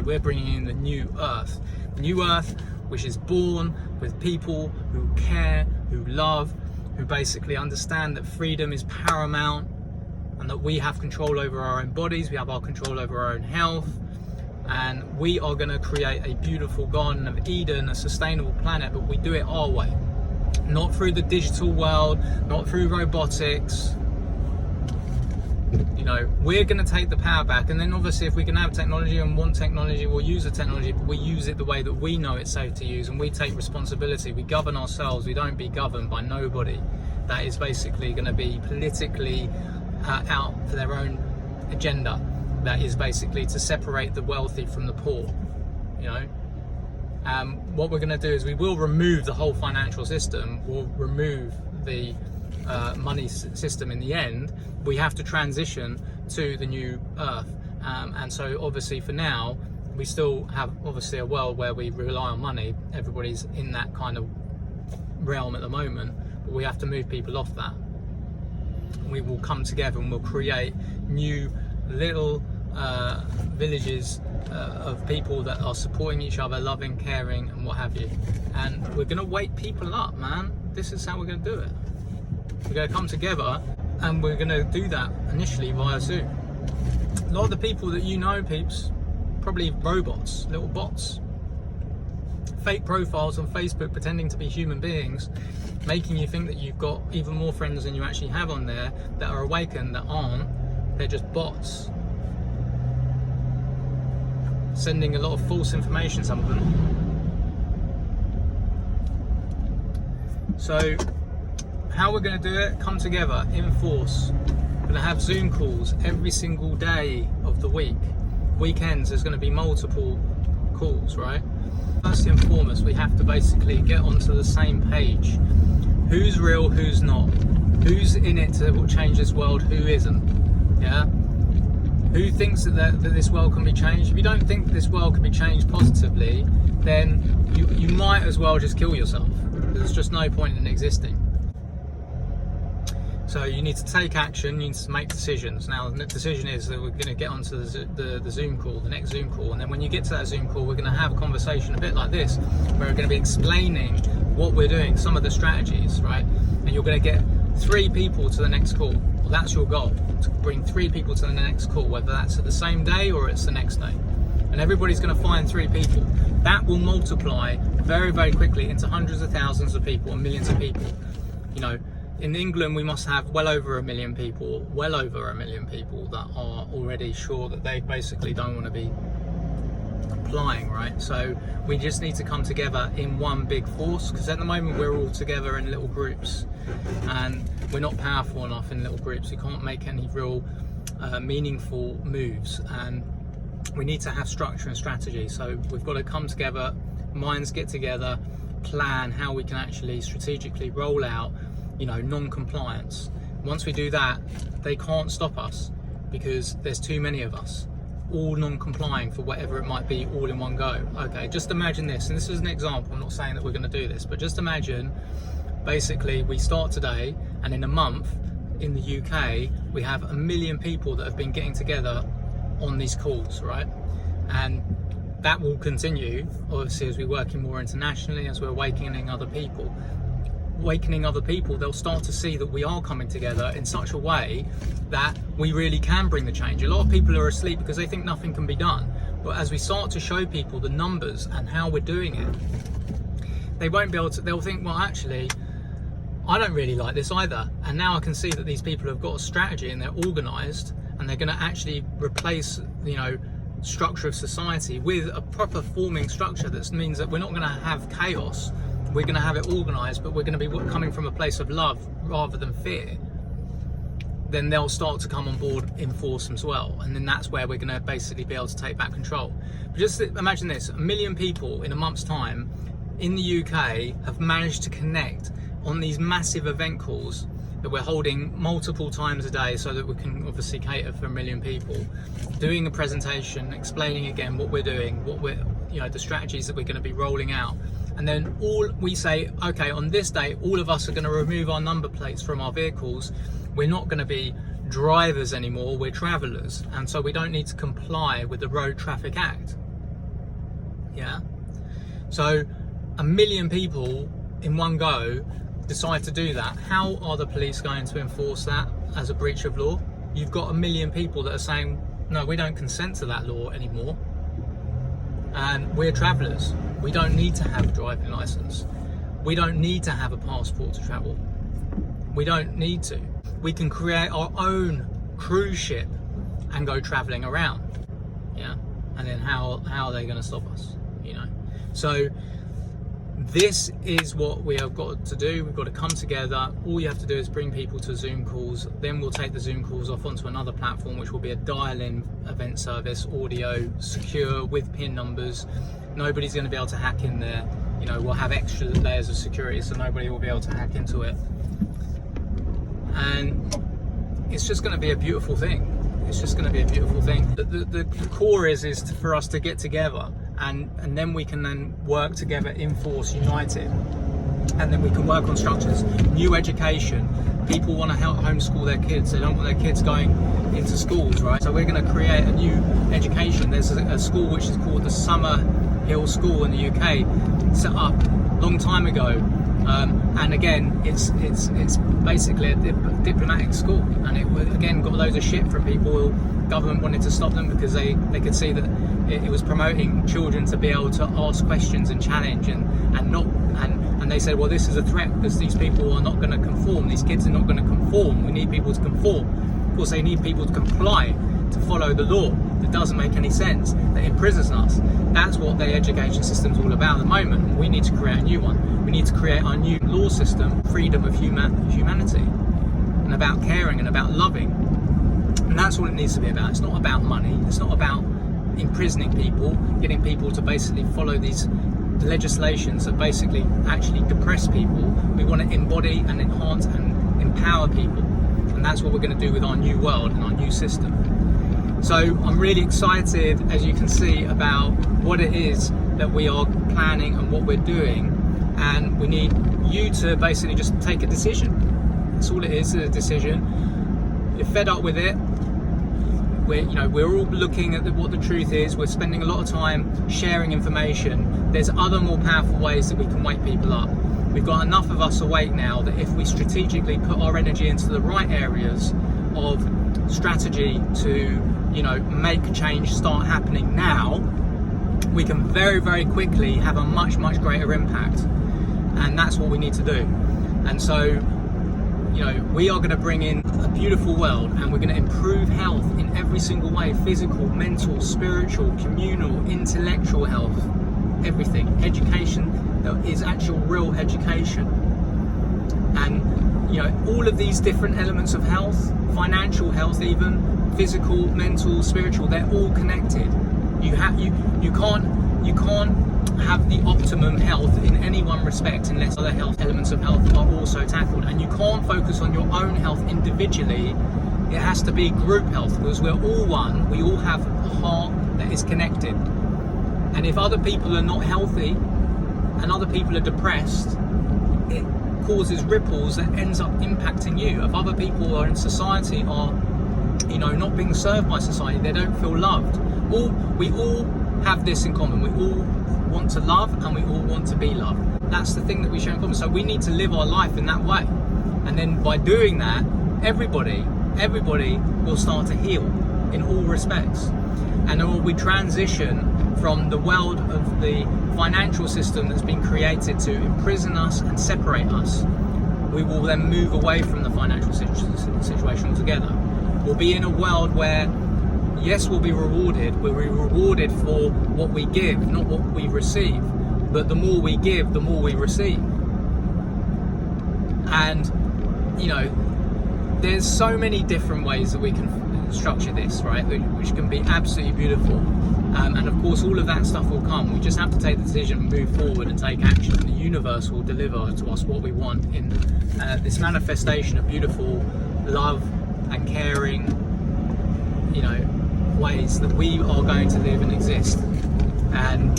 We're bringing in the new earth. New earth, which is born with people who care, who love, who basically understand that freedom is paramount and that we have control over our own bodies, we have our control over our own health, and we are going to create a beautiful Garden of Eden, a sustainable planet, but we do it our way. Not through the digital world, not through robotics. You know, we're going to take the power back, and then obviously if we can have technology and want technology, we'll use the technology, but we use it the way that we know it's safe to use, and we take responsibility. We govern ourselves. We don't be governed by nobody that is basically going to be politically out for their own agenda. That is basically to separate the wealthy from the poor, you know. What we're going to do is we will remove the whole financial system. We'll remove the money system in the end. We have to transition to the new earth, and so obviously for now we still have obviously a world where we rely on money. Everybody's in that kind of realm at the moment, but we have to move people off that. We will come together and we'll create new little villages of people that are supporting each other, loving, caring, and what have you. And we're going to wake people up, man. This is how we're going to do it. We're going to come together and we're going to do that initially via Zoom. A lot of the people that you know, peeps, probably robots, little bots, fake profiles on Facebook pretending to be human beings, making you think that you've got even more friends than you actually have on there that are awakened, that aren't. They're just bots. Sending a lot of false information, some of them. So how we're going to do it, come together in force. We're going to have Zoom calls every single day of the week. Weekends there's going to be multiple calls, right? First and foremost, we have to basically get onto the same page. Who's real, who's not? Who's in it to change this world, who isn't? Yeah? Who thinks that this world can be changed? If you don't think this world can be changed positively, then you might as well just kill yourself. There's just no point in existing. So you need to take action, you need to make decisions. Now the decision is that we're going to get onto the Zoom call, the next Zoom call, and then when you get to that Zoom call, we're going to have a conversation a bit like this, where we're going to be explaining what we're doing, some of the strategies, right? And you're going to get 3 people to the next call. Well, that's your goal, to bring 3 people to the next call, whether that's at the same day or it's the next day. And everybody's going to find 3 people. That will multiply very, very quickly into hundreds of thousands of people and millions of people. You know, in England, we must have well over 1 million people that are already sure that they basically don't want to be complying, right? So we just need to come together in one big force, because at the moment we're all together in little groups and we're not powerful enough in little groups. We can't make any real meaningful moves, and we need to have structure and strategy. So we've got to come together, minds get together, plan how we can actually strategically roll out, you know, non-compliance. Once we do that, they can't stop us because there's too many of us, all non-complying for whatever it might be, all in one go. Okay, just imagine this, and this is an example, I'm not saying that we're going to do this, but just imagine basically we start today, and in a month in the UK we have 1 million people that have been getting together on these calls, right? And that will continue obviously as we're working more internationally, as we're awakening other people. They'll start to see that we are coming together in such a way that we really can bring the change. A lot of people are asleep because they think nothing can be done, but as we start to show people the numbers and how we're doing it, they won't be able to, they'll think, well, actually I don't really like this either, and now I can see that these people have got a strategy and they're organized, and they're going to actually replace, you know, structure of society with a proper forming structure. That means that we're not going to have chaos, we're going to have it organized, but we're going to be coming from a place of love rather than fear. Then they'll start to come on board in force as well, and then that's where we're going to basically be able to take back control. But just imagine this, 1 million people in a month's time in the UK have managed to connect on these massive event calls that we're holding multiple times a day, so that we can obviously cater for 1 million people, doing a presentation, explaining again what we're doing, what we're, you know, the strategies that we're going to be rolling out. And then all we say, okay, on this day all of us are going to remove our number plates from our vehicles. We're not going to be drivers anymore, we're travelers, and so we don't need to comply with the Road Traffic Act. Yeah. So 1 million people in one go decide to do that. How are the police going to enforce that as a breach of law? You've got 1 million people that are saying, no, we don't consent to that law anymore. And we're travellers. We don't need to have a driving licence. We don't need to have a passport to travel. We don't need to. We can create our own cruise ship and go travelling around. Yeah. And then how are they going to stop us? You know. So this is what we have got to do. We've got to come together. All you have to do is bring people to Zoom calls. Then we'll take the Zoom calls off onto another platform, which will be a dial-in event service, audio, secure, with PIN numbers. Nobody's going to be able to hack in there. You know, we'll have extra layers of security so nobody will be able to hack into it. And it's just going to be a beautiful thing. It's just going to be a beautiful thing. The core is for us to get together, and then we can then work together in force, united, and then we can work on structures. New education. People want to help homeschool their kids. They don't want their kids going into schools, right? So we're going to create a new education. There's a school which is called the Summer Hill School in the UK, set up a long time ago. And again, it's basically a diplomatic school, and it again got loads of shit from people. Government wanted to stop them because they could see that it was promoting children to be able to ask questions and challenge and they said, well, this is a threat because these people are not going to conform. These kids are not going to conform. We need people to conform. Of course, they need people to comply, to follow the law. That doesn't make any sense. That imprisons us. That's what the education system's all about at the moment. We need to create a new one. We need to create our new law system, freedom of humanity, and about caring and about loving. And that's what it needs to be about. It's not about money. It's not about imprisoning people, getting people to basically follow these legislations that basically actually depress people. We want to embody and enhance and empower people. And that's what we're going to do with our new world and our new system. So I'm really excited, as you can see, about what it is that we are planning and what we're doing. And we need you to basically just take a decision. That's all it is, a decision. You're fed up with it. We're all looking at what the truth is. We're spending a lot of time sharing information. There's other more powerful ways that we can wake people up. We've got enough of us awake now that if we strategically put our energy into the right areas of strategy to, make change start happening now, we can very, very quickly have a much, much greater impact. And that's what we need to do. And so, we are going to bring in a beautiful world, and we're going to improve health in every single way: physical, mental, spiritual, communal, intellectual health, everything. Education that is actual real education. And, all of these different elements of health, financial health even, physical, mental, spiritual, they're all connected. You can't have the optimum health in any one respect unless other health elements of health are also tackled. And you can't focus on your own health individually. It has to be group health, because we're all one. We all have a heart that is connected. And if other people are not healthy and other people are depressed, it causes ripples that ends up impacting you. If other people are in society are not being served by society, they don't feel loved. We all have this in common. We all want to love, and we all want to be loved. That's the thing that we share in common. So we need to live our life in that way, and then by doing that, everybody will start to heal in all respects. And then we transition from the world of the financial system that's been created to imprison us and separate us. We will then move away from the financial situation altogether. We'll be in a world where, yes, we'll be rewarded. We'll be rewarded for what we give, not what we receive. But the more we give, the more we receive. And, there's so many different ways that we can structure this, right? Which can be absolutely beautiful. And of course, all of that stuff will come. We just have to take the decision, move forward and take action. And the universe will deliver to us what we want in this manifestation of beautiful love and caring, ways that we are going to live and exist. And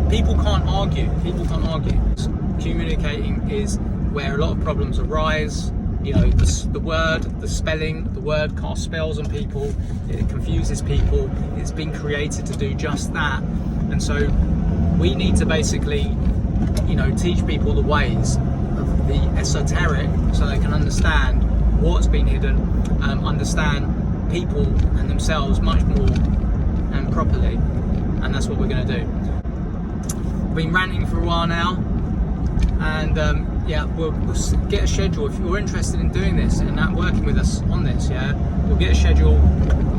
people can't argue. Communicating is where a lot of problems arise. The word, the spelling, the word casts spells on people. It confuses people. It's been created to do just that. And And so we need to basically, teach people the ways of the esoteric so they can understand what's been hidden, understand people and themselves much more and properly. And that's what we're going to do. We've been ranting for a while now, and we'll get a schedule. If you're interested in doing this and working with us on this, we'll get a schedule,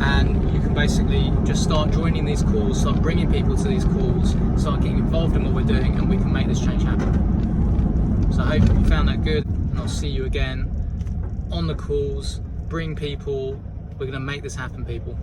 and you can basically just start joining these calls, start bringing people to these calls, start getting involved in what we're doing, and we can make this change happen. So I hope you found that good, and I'll see you again on the calls. Bring people. We're going to make this happen, people.